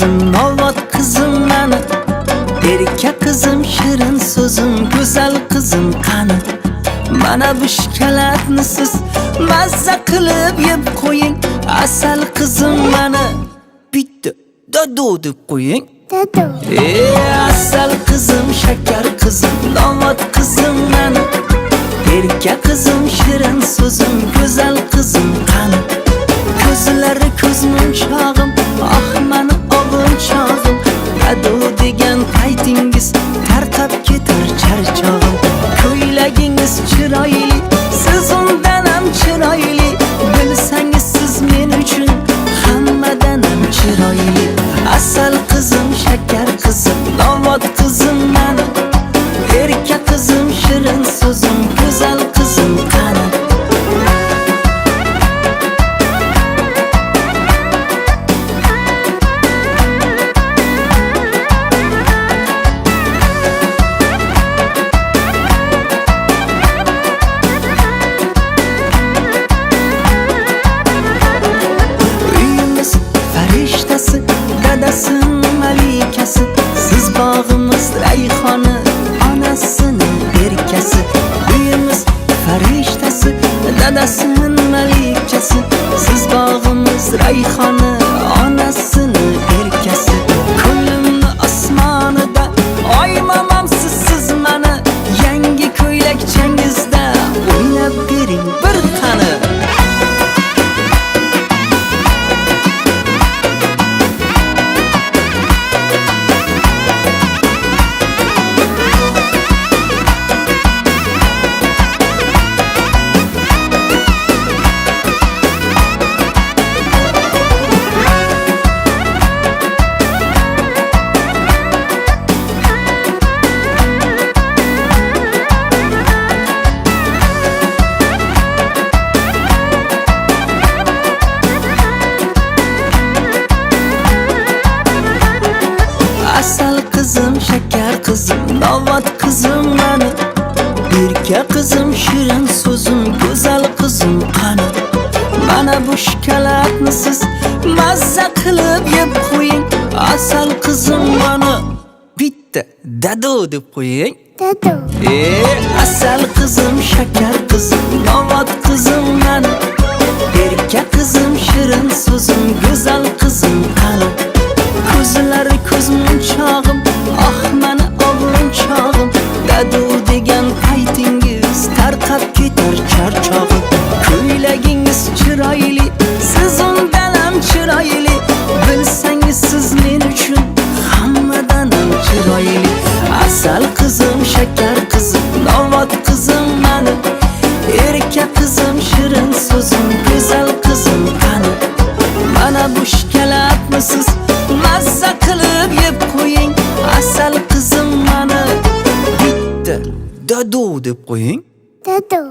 qizim, novat qizim mani. Erka qizim, shirin so'zim, go'zal qizim qani. Mana bu shikolatni siz mazza qilib yeb qo'ying. Asal qizim mani. Bitta dado deb qo'ying. Dado. Asal qizim, shakar qizim, novat qizim mani. Erka qizim, shirin so'zim, go'zal qizim qani. Ko'zlari ko'zmunchog'im, ah mani ovunchog'im. Dado degan paytingiz tarqab ketar charchog'im. Ko'ylagingiz chiroyli, siz undan ham chiroyli. Bilsangiz siz men uchun hammadan ham chiroyli. Asal qizim, shakar qizim, novat qizim mani. Erka qizim, shirin so'zim, go'zal qizim qani. Uyimiz farishtasi, dadasi malikasi. Siz bog'imiz rayhoni, onasini erkasi. Uyimiz farishtasi, dadasi malikasi. Siz bog'imiz rayhoni, onasini erkasi. Ko'nglimni osmonida oymamoqsiz siz mani. Yangi ko'ylakchangizda o'ynab bering bir qani. Asal qizim, shakar qizim, novat qizim mani. Erka qizim, shirin so'zim, go'zal qizim qani. Mana bu shikolatni siz mazza qilib yeb qo'ying. Asal qizim mani. Bitta dado deb qo'ying. Dado. Asal qizim, shakar qizim, novat qizim mani. Erka qizim, shirin so'zim, go'zal qizim qani. Ko'zlari ko'zmunchog'im, ah mani ovunchog'im. Dado degan paytingiz tarqab ketar charchog'im. Ko'ylagingiz chiroyli, siz undan ham chiroyli. Bilsangiz siz men uchun hammadan ham chiroyli. Asal qizim, shakar qizim, novat qizim mani. Erka qizim, shirin so'zim, go'zal qizim qani. Mana bu shikolatni siz mazza qilib yeb qo'ying. Asal qizim mani. Bitta dado deb qo'ying. Dado.